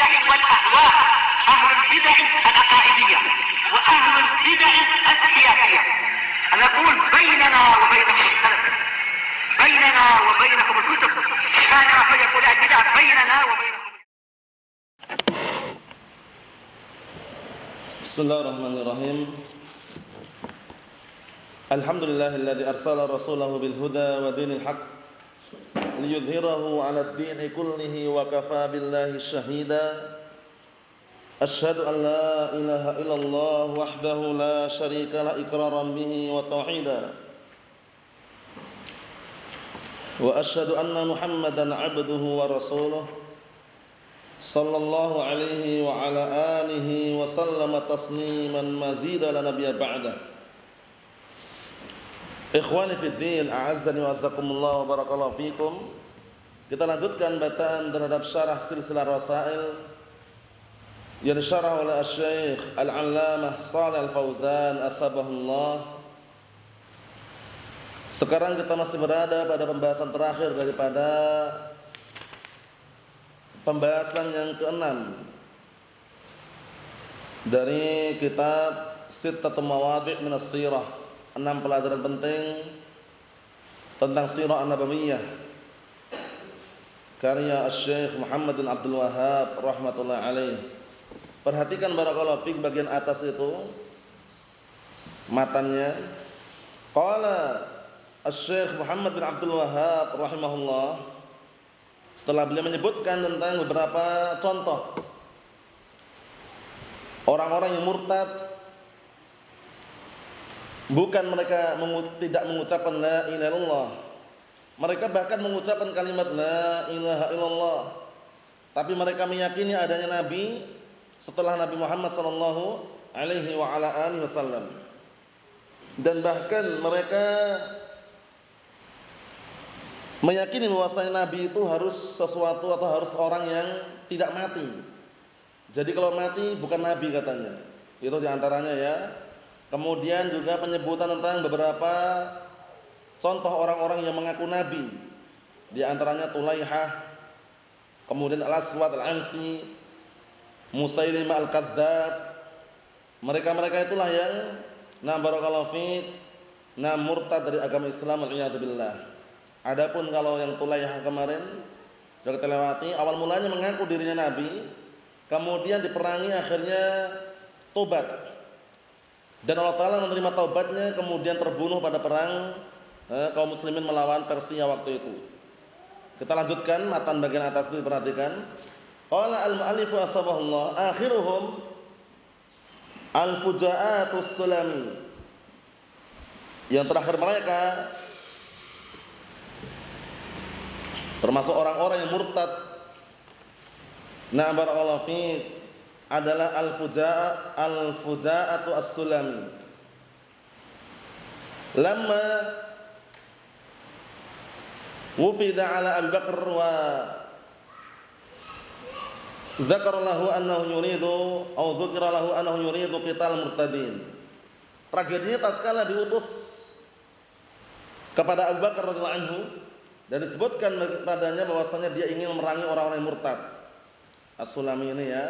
البدع والأهواء، أهل البدع العقائدية وأهل البدع السياسية. نقول بيننا وبينكم السلف، بيننا وبينكم الكتب، كان فيقول البدع بيننا وبينكم. بسم الله الرحمن الرحيم. الحمد لله الذي أرسل رسوله بالهدى ودين الحق ليظهره على الدين كله وكفى بالله شهيدا. أشهد أن لا إله إلا الله وحده لا شريك له إقرارا به وتوحيدا، وأشهد أن محمدا عبده ورسوله صلى الله عليه وعلى آله وسلم تسليما مزيدا لا نبي بعده. Ikhwani fid din, a'azzani wa azzakumullah wa barakallahu fikum. Kita lanjutkan bacaan terhadap syarah silsilah rasail yang disyarah oleh Syekh Al-Allamah Shalih Al-Fauzan Asbahullah. Sekarang kita masih berada pada pembahasan terakhir daripada pembahasan yang ke-6 dari kitab Sittatul Mawadhi' min as-Sirah, 6 pelajaran penting tentang Sirah An-Nabawiyah karya Syekh Muhammad bin Abdul Wahhab rahmatullah alaih. Perhatikan barakallahu fik bagian atas itu matannya. Qala Syekh Muhammad bin Abdul Wahhab rahimahullah, setelah beliau menyebutkan tentang beberapa contoh orang-orang yang murtad, bukan mereka tidak mengucapkan la ilaha illallah, mereka bahkan mengucapkan kalimat la ilaha illallah, tapi mereka meyakini adanya nabi setelah Nabi Muhammad sallallahu alaihi wa ala alihi wasallam, dan bahkan mereka meyakini bahwasanya nabi itu harus sesuatu atau harus orang yang tidak mati. Jadi kalau mati bukan nabi katanya. Itu diantaranya ya. Kemudian juga penyebutan tentang beberapa contoh orang-orang yang mengaku nabi. Di antaranya Tulaihah, kemudian Al-Aswad Al-Ansi, Musailimah Al-Kadzdzab. Mereka-mereka itulah yang barakallahu fiik murtad dari agama Islam wal-iyadu billah. Adapun kalau yang Tulaihah kemarin sudah kita lewati, awal mulanya mengaku dirinya nabi, kemudian diperangi, akhirnya tobat. Dan Allah Ta'ala menerima taubatnya, kemudian terbunuh pada perang kaum muslimin melawan Persia waktu itu. Kita lanjutkan matan bagian atas itu, diperhatikan. Qala al-mu'allifu asbahullah, akhiruhum al-fuja'atus sulami. Yang terakhir mereka termasuk orang-orang yang murtad, barakallahu fiik, adalah al-fuja'atu as-sulami. Lamma wufida ala Abu Bakar wa dzakara lahu annahu yuridu atau dzukira lahu annahu yuridu qital murtadin. Tragedinya tatkala diutus kepada Abu Bakar radhiyallahu anhu dan disebutkan padanya bahwasanya dia ingin memerangi orang-orang yang murtad. As-Sulami ini ya.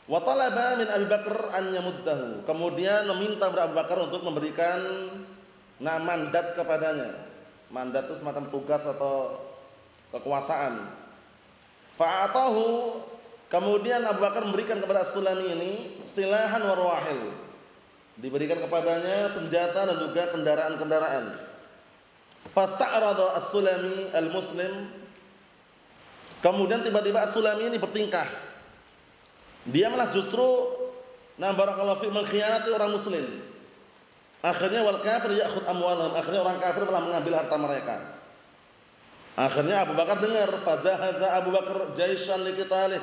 Wa talaba min Abi Bakar an yamuddahu. Kemudian meminta kepada Abu Bakar untuk memberikan mandat kepadanya. Mandat itu semacam tugas atau kekuasaan. Fa'atahu. Kemudian Abu Bakar memberikan kepada As-Sulami ini silahan wa rawahil. Diberikan kepadanya senjata dan juga kendaraan-kendaraan. Fasta'rada As-Sulami al-Muslim. Kemudian tiba-tiba As-Sulami ini bertingkah. Dia malah justru barakallahu fi mengkhianati orang muslim. Akhirnya wal kafir ya'khud amwalahum. Akhirnya orang kafir malah mengambil harta mereka. Akhirnya Abu Bakar dengar, fajahaza Abu Bakar jaishan liqitalih.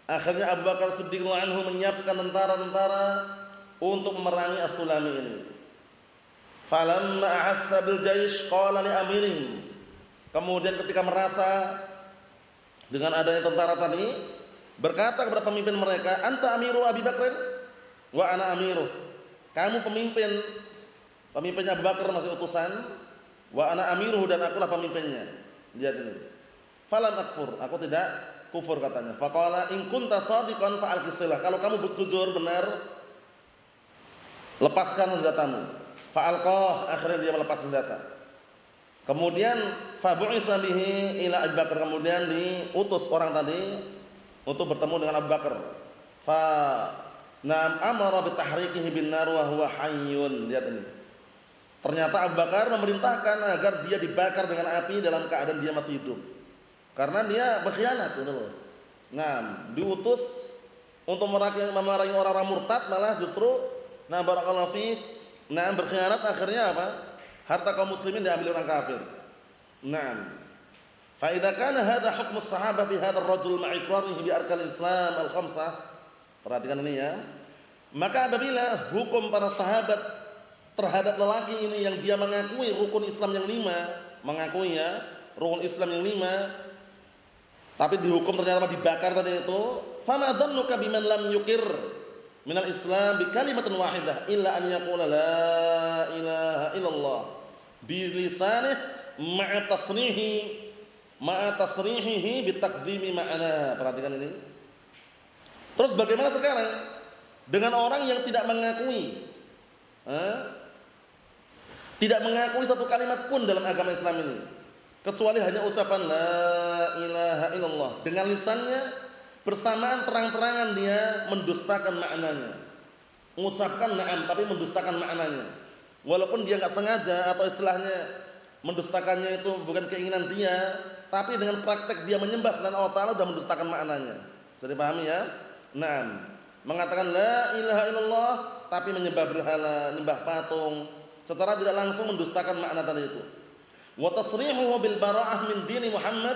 Akhirnya Abu Bakar Siddiq radhiyallahu anhu menyiapkan tentara-tentara untuk memerangi As-Sulami ini. Falamma ahassa bil jaish qala li amirihim. Kemudian ketika merasa dengan adanya tentara tadi, berkata kepada pemimpin mereka, anta amiru Abi Bakr wa ana amiru. Kamu pemimpinnya Abu Bakar masih utusan, wa ana amiruhu, dan akulah pemimpinnya. Lihat ini. Falam akfur, aku tidak kufur katanya. Faqala in kunta shadiqan fa alqisillah. Kalau kamu jujur benar, lepaskan senjatamu. Fa alqah, akhirnya dia melepas senjata. Kemudian fa bu'itsa bihi ila Abu Bakar, kemudian diutus orang tadi untuk bertemu dengan Abu Bakar. Fa nam amara bi tahriqihi bin nar wa huwa hayyun. Lihat ini. Ternyata Abu Bakar memerintahkan agar dia dibakar dengan api dalam keadaan dia masih hidup. Karena dia berkhianat, gitu loh. Nah, diutus untuk memerangi orang-orang murtad, malah justru barakallahu fiik, berkhianat, akhirnya apa? Harta kaum muslimin diambil orang kafir. Nah, fa idza kana hadha hukmu sahabah fi hadzal rajul ma'a iqrarihi bi arkanil Islam al-khamsah. Perhatikan ini ya. Maka apabila hukum para sahabat terhadap lelaki ini yang dia mengakui rukun Islam yang 5, mengakui ya, rukun Islam yang 5, tapi dihukum ternyata dibakar tadi itu, fama dhannuka biman lam yukir minal Islam bi kalimatin wahidah illa an yaqula la ilaha illallah bi lisanih ma'a tasrihihi bi taqdimi ma'na. Perhatikan ini. Terus bagaimana sekarang dengan orang yang tidak mengakui tidak mengakui satu kalimat pun dalam agama Islam ini, kecuali hanya ucapan la ilaha illallah dengan lisannya, bersamaan terang-terangan dia mendustakan maknanya. Mengucapkan na'am tapi mendustakan maknanya. Walaupun dia enggak sengaja, atau istilahnya mendustakannya itu bukan keinginan dia, tapi dengan praktek dia menyembah selain Allah Ta'ala sudah mendustakan maknanya. Jadi pahami ya? Na'am. Mengatakan la ilaha illallah tapi menyembah berhala, menyembah patung, secara tidak langsung mendustakan makna tadi itu. Wa tasrihuhu bil bara'ah min dini Muhammad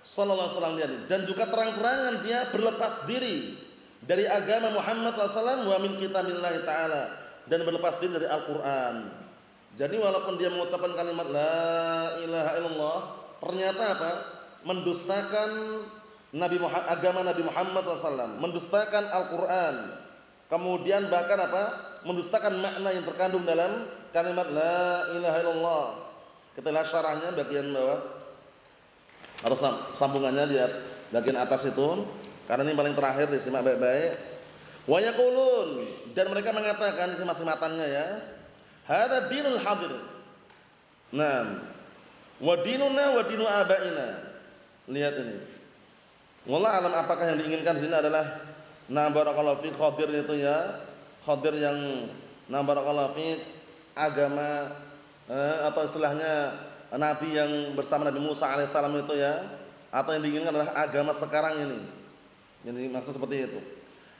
sallallahu alaihi wasallam, dan juga terang-terangan dia berlepas diri dari agama Muhammad sallallahu alaihi wasallam, wa min kitabillah taala, dan berlepas diri dari Al-Qur'an. Jadi walaupun dia mengucapkan kalimat la ilaha illallah, ternyata apa? Mendustakan agama Nabi Muhammad sallallahu alaihi wasallam, mendustakan Al-Qur'an. Kemudian bahkan apa? Mendustakan makna yang terkandung dalam kalimat la ilaha illallah. Kita lihat syarahnya bagian bawah atau sambungannya di bagian atas itu, karena ini paling terakhir, disimak baik-baik. Wa yaqulun, dan mereka mengatakan, ini masih matannya ya, hadza dinul hadir. Nah, wa dinuna wa dinu abaina. Lihat ini. Wallah alam, apakah yang diinginkan di sini adalah barakallahu fi Khadir itu ya, Khadir yang barakallahu fi agama atau istilahnya Nabi yang bersama Nabi Musa alaihissalam itu ya, atau yang diinginkan adalah agama sekarang ini. Yang dimaksud seperti itu.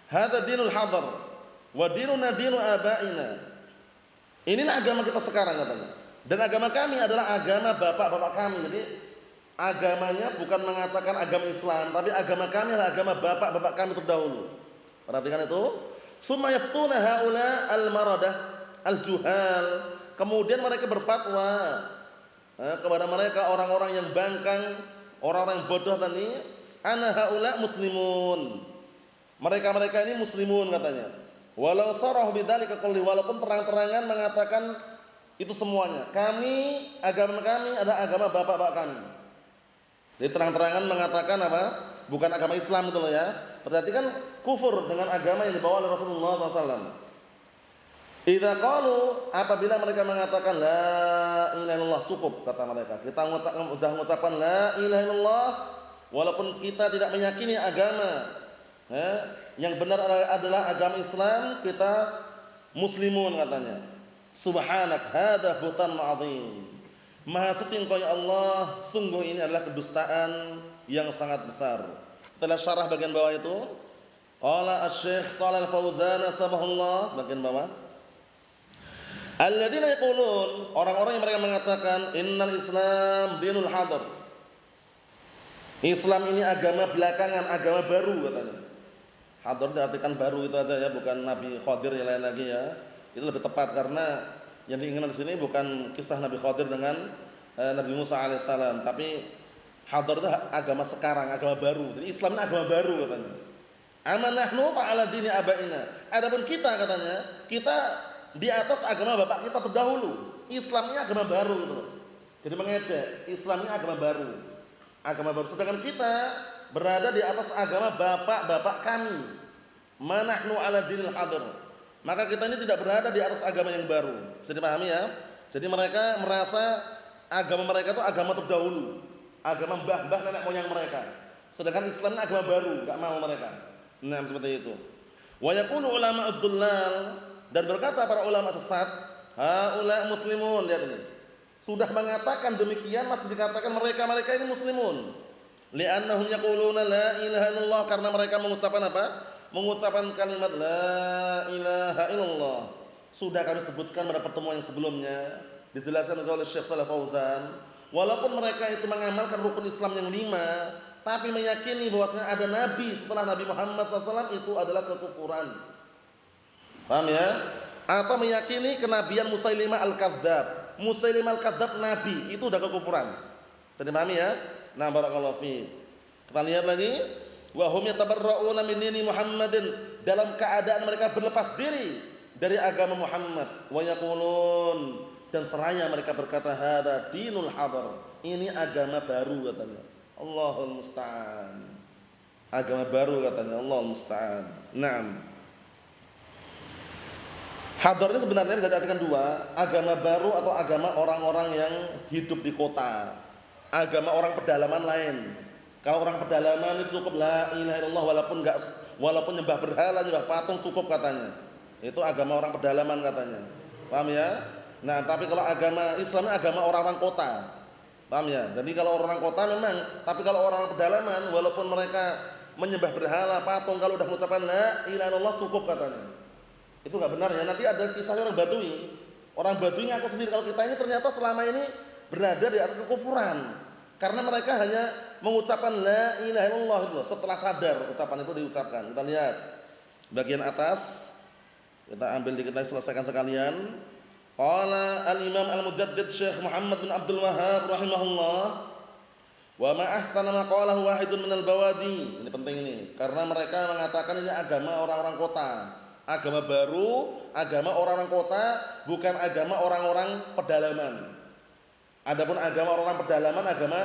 Hadza dinul hadar wa dinuna dinu abaina. Inilah agama kita sekarang katanya. Dan agama kami adalah agama bapak-bapak kami. Jadi agamanya bukan mengatakan agama Islam, tapi agama kami adalah agama bapak-bapak kami terdahulu. Perhatikan itu. Summa yaftuna haula al-maradah al-juhal. Kemudian mereka berfatwa kepada mereka orang-orang yang bangkang, orang-orang yang bodoh tadi, ana haula muslimun. Mereka-mereka ini muslimun katanya. Walau sarah bidzalika kulli, walaupun terang-terangan mengatakan itu semuanya. Agama kami adalah agama bapak-bapak kami. Jadi terang-terangan mengatakan apa? Bukan agama Islam itu loh ya. Berarti kan kufur dengan agama yang dibawa oleh Rasulullah SAW. Idza qalu, apabila mereka mengatakan la ilaha illallah, cukup kata mereka. Kita sudah mengucapkan la ilaha illallah walaupun kita tidak meyakini agama yang benar adalah agama Islam, kita muslimun katanya. Subhanak hadza buhtan adzim. Maha suci Engkau ya Allah, sungguh ini adalah kedustaan yang sangat besar. Telah syarah bagian bawah itu. Qala Asy-Syaikh Shalal Fauzan tsabahullah, bagian bawah. Alladzina yaqulun, orang-orang yang mereka mengatakan innal Islam dinul hadar. Islam ini agama belakangan, agama baru katanya. Hadar diartikan baru itu aja ya, bukan Nabi Khadir yang lain lagi ya. Itu lebih tepat karena yang diinginkan di sini bukan kisah Nabi Khadir dengan Nabi Musa alaihissalam, tapi hadar itu agama sekarang, agama baru. Jadi Islam ini agama baru katanya. Amanahnu fa'ala dini abaina. Adapun kita katanya, kita di atas agama bapak kita terdahulu. Islamnya agama baru gitu. Jadi mengejek, Islamnya agama baru. agama baru. Sedangkan kita berada di atas agama bapak-bapak kami. Manahnu ala dinil hadir. Maka kita ini tidak berada di atas agama yang baru. Bisa dipahami ya? Jadi mereka merasa agama mereka itu agama terdahulu, agama mbah-mbah nenek moyang mereka. Sedangkan Islam ini agama baru, enggak mau mereka. Nah, seperti itu. Wa yaqulu ulama ad-dullal, dan berkata para ulama sesat, haula muslimun, lihat ini. Sudah mengatakan demikian masih dikatakan mereka ini muslimun. Li'annahum yaquluna la ilaha illallah, karena mereka mengucapkan apa? Mengucapkan kalimat la ilaha illallah. Sudah kami sebutkan pada pertemuan yang sebelumnya, dijelaskan oleh Syekh Shalih Fauzan, walaupun mereka itu mengamalkan rukun Islam yang 5, tapi meyakini bahwasanya ada nabi setelah Nabi Muhammad SAW, itu adalah kekufuran. Paham ya? Atau meyakini kenabian Musailimah al-Kadzdzab. Musailimah al-Kadzdzab nabi, itu udah kekufuran. Jadi pahami ya? Nah, barakallahu fiik. Kita lihat lagi, wa hum yatabarra'una min dini Muhammadin, dalam keadaan mereka berlepas diri dari agama Muhammad. Wa yaqulun, dan seraya mereka berkata hada dinul hadar, ini agama baru katanya. Allahul musta'an. Agama baru katanya, Allahul musta'an. Naam. Hadar ini sebenarnya bisa diartikan dua, agama baru atau agama orang-orang yang hidup di kota. Agama orang pedalaman lain. Kalau orang pedalaman itu cukup la ilaha illallah, walaupun nyembah berhala, nyembah patung cukup katanya. Itu agama orang pedalaman katanya. Paham ya? Nah, tapi kalau agama Islam ini agama orang-orang kota. Paham ya? Jadi kalau orang kota memang, tapi kalau orang pedalaman walaupun mereka menyembah berhala, patung, kalau udah mengucapkan la ilaha illallah cukup katanya. Itu enggak benar ya. Nanti ada kisahnya orang Badui. Orang Badui ngaku sendiri kalau kita ini ternyata selama ini berada di atas kekufuran. Karena mereka hanya mengucapkan la ilaha illallah itu setelah sadar ucapan itu diucapkan. Kita lihat bagian atas. Kita ambil dikit lagi, selesaikan sekalian. Qala al-Imam al-Mujaddid Syekh Muhammad bin Abdul Wahhab rahimahullah, wa ma ahsana ma qalahu wahidun minal bawadi. Ini penting ini, karena mereka mengatakan ini agama orang-orang kota. Agama baru, agama orang-orang kota, bukan agama orang-orang pedalaman. Adapun agama orang pedalaman, agama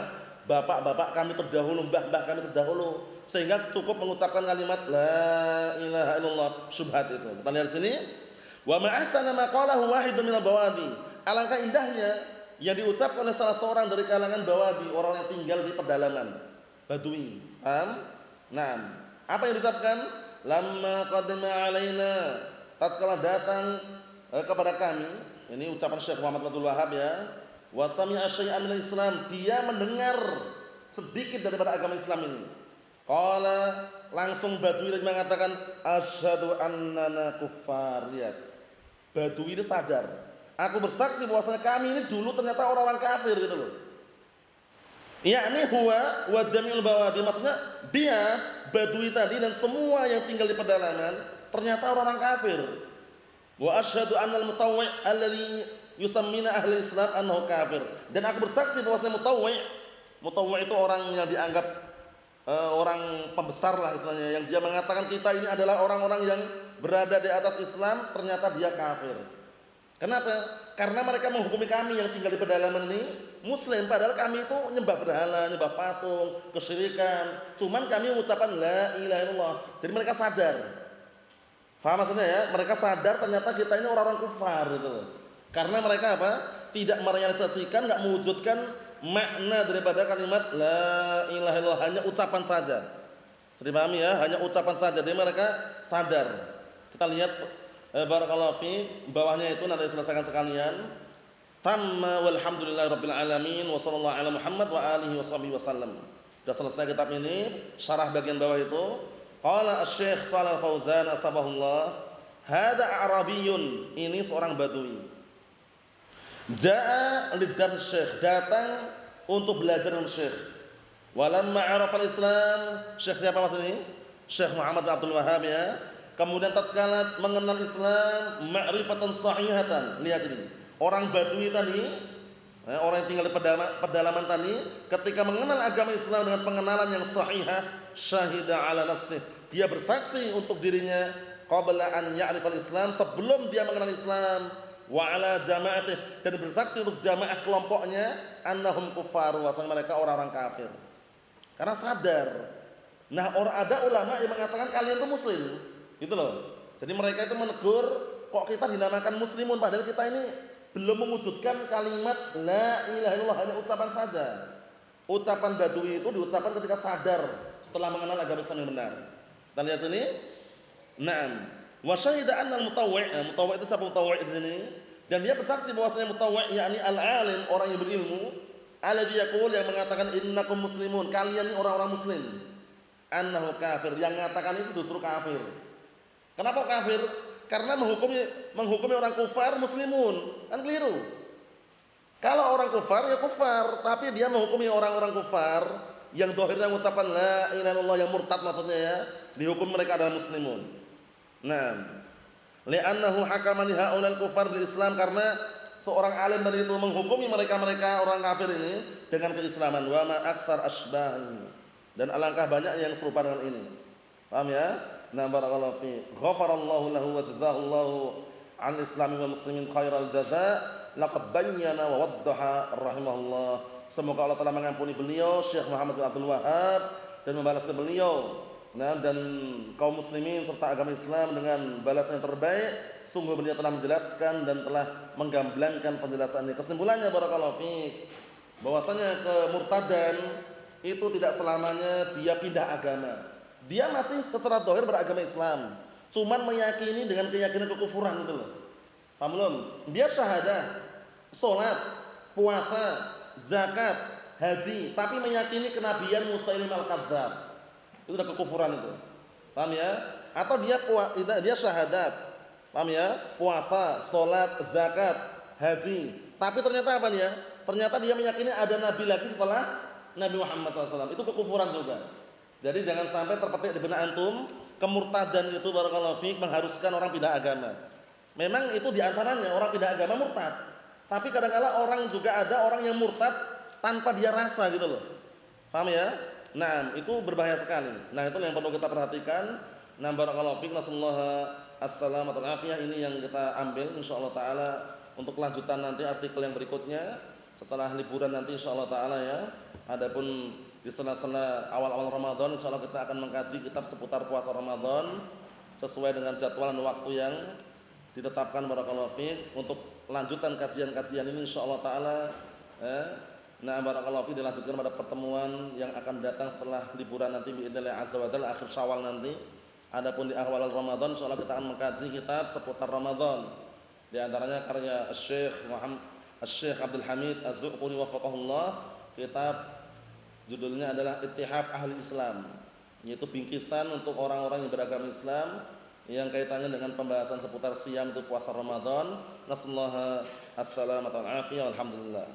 bapak-bapak kami terdahulu, mbah-mbah kami terdahulu, sehingga cukup mengucapkan kalimat la ilaha illallah, syubhat itu. Kita lihat sini, wa ma ahsana ma qalahu wahidun minal bawadi. Alangkah indahnya yang diucapkan oleh salah seorang dari kalangan bawadi, orang yang tinggal di pedalaman, Badui. Paham? Nah, apa yang diucapkan? Lamma qadima alaina, tatkala datang kepada kami, ini ucapan Syekh Muhammad Abdul Wahhab ya. Wa sami'a syai'an minal Islam, dia mendengar sedikit daripada agama Islam ini. Qala, langsung Badui tadi mengatakan asyhadu annana kuffar. Lihat, Badui ini sadar, aku bersaksi bahwasanya kami ini dulu ternyata orang-orang kafir gitu loh. Yakni huwa wa jami'ul bawadi, maksudnya dia Badui tadi dan semua yang tinggal di pedalaman ternyata orang-orang kafir. Wa asyhadu annal mutawwi' alladhi yusammina ahli Islam annahu kafir, dan aku bersaksi bahwasanya mutawwi' itu orang yang dianggap orang pembesar lah istilahnya, yang dia mengatakan kita ini adalah orang-orang yang berada di atas Islam, ternyata dia kafir. Kenapa? Karena mereka menghukumi kami yang tinggal di pedalaman ini muslim, padahal kami itu nyembah berhala, nyembah patung, kesyirikan. Cuman kami mengucapkan la ilaha illallah. Jadi mereka sadar. Faham maksudnya ya? Mereka sadar ternyata kita ini orang-orang kufar gitu. Karena mereka apa? Tidak merealisasikan, enggak mewujudkan makna daripada kalimat la ilaha illallah, hanya ucapan saja. Jadi pahami ya? Hanya ucapan saja. Jadi mereka sadar. Kita lihat barakallahu fi bawahnya itu, nanti selesaikan sekalian. Tamma walhamdulillahirabbil alamin wa sallallahu ala Muhammad wa alihi wasallam. Sudah selesai kitab ini, syarah bagian bawah itu. Qala asy-Syaikh Shalih Fauzan atsabahullah, hada a'rabiyyun, ini seorang badui. Jaa lidar Syekh, datang untuk belajar dengan Syekh. Walamma 'arafa al-Islam, Syekh siapa mas ini? Syekh Muhammad bin Abdul Wahhab ya. Kemudian tatkala mengenal Islam ma'rifatan sahihatan. Lihat ini, orang Badui tadi, orang yang tinggal di pedalaman tadi, ketika mengenal agama Islam dengan pengenalan yang sahihah, syahida ala nafsih, dia bersaksi untuk dirinya qabla an ya'rifal Islam, sebelum dia mengenal Islam, wa ala jama'atih, dan bersaksi untuk jamaah kelompoknya annahum kuffar, bahwasanya mereka orang-orang kafir. Karena sadar. Nah, ada ulama yang mengatakan kalian itu muslim, gitu loh. Jadi mereka itu menegur, kok kita dinamakan muslimun padahal kita ini belum mewujudkan kalimat la ilaha illallah, hanya ucapan saja. Ucapan badui itu diucapkan ketika sadar setelah mengenal agama Islam yang benar. Kita lihat sini. Naam. Wa syahida anna al-mutawwi', mutawwi' itu siapa mutawwi' di sini? Dan dia bersaksi bahwasanya mutawwi' yakni al-alim, orang yang berilmu, alladzi yaqul, yang mengatakan innakum muslimun, kalian ini orang-orang muslim. Annahu kafir, yang mengatakan itu justru kafir. Kenapa kafir? Karena menghukumi orang kufar muslimun, kan keliru. Kalau orang kufar ya kufar, tapi dia menghukumi orang-orang kufar yang zahirnya mengucapkan la ilaha illallah, yang murtad maksudnya ya, dihukum mereka adalah muslimun. Nah, li'annahu hakama li haulal kufar bil Islam, karena seorang alim tadi itu menghukumi mereka orang kafir ini dengan keislaman. Wa ma aktsar asbahi, dan alangkah banyak yang serupa dengan ini. Paham ya? Nah, barakallahu fi. Ghafarallahu lahu wa jazaahullahu an islami wal muslimin khairal jazaa. Laqad bayyana wa waddaha rahimahullah. Semoga Allah telah mengampuni beliau Syekh Muhammad bin Abdul Wahhab dan membalasnya beliau, nah, dan kaum muslimin serta agama Islam dengan balasan yang terbaik. Sungguh beliau telah menjelaskan dan telah menggamblangkan penjelasannya. Kesimpulannya barakallahu fiik, bahwasanya kemurtadan itu tidak selamanya dia pindah agama. Dia masih secara zahir beragama Islam, cuman meyakini dengan keyakinan kekufuran gitu loh. Paham belum? Dia syahadah, salat, puasa, zakat, haji, tapi meyakini kenabian Musailim al-Kadzdzab. Itu udah kekufuran itu. Paham ya? Atau dia syahadat, paham ya? Puasa, salat, zakat, haji, tapi ternyata apa dia? Ternyata dia meyakini ada nabi lagi setelah Nabi Muhammad SAW. Itu kekufuran juga. Jadi jangan sampai terpetik di benak antum, kemurtadan itu barakallahu fiik mengharuskan orang pindah agama. Memang itu diantaranya orang pindah agama murtad. Tapi kadang-kala orang juga ada orang yang murtad tanpa dia rasa gitu loh. Paham ya? Nah, itu berbahaya sekali. Nah, itu yang perlu kita perhatikan. Nah, barakallahu fiik, nasallahu as-salamata wal afiyah. Ini yang kita ambil insyaallah taala untuk kelanjutan nanti artikel yang berikutnya setelah liburan nanti insyaallah taala ya. Adapun di sela-sela awal-awal Ramadan insyaallah kita akan mengkaji kitab seputar puasa Ramadan sesuai dengan jadwal dan waktu yang ditetapkan barakallahu fiik. Untuk lanjutan kajian-kajian ini insyaallah taala nah barakallahu fiik dilanjutkan pada pertemuan yang akan datang setelah liburan nanti biidznillah azza wa jalla akhir Syawal nanti. Adapun di awal Ramadan insyaallah kita akan mengkaji kitab seputar Ramadan. Di antaranya karya Syekh Abdul Hamid Az-Zuquni wafaqahullah. Kitab judulnya adalah Ittihaf Ahli Islam, yaitu bingkisan untuk orang-orang yang beragama Islam yang kaitannya dengan pembahasan seputar siyam, itu puasa Ramadan. Nasallahu as-salamata wal afiyah, alhamdulillah.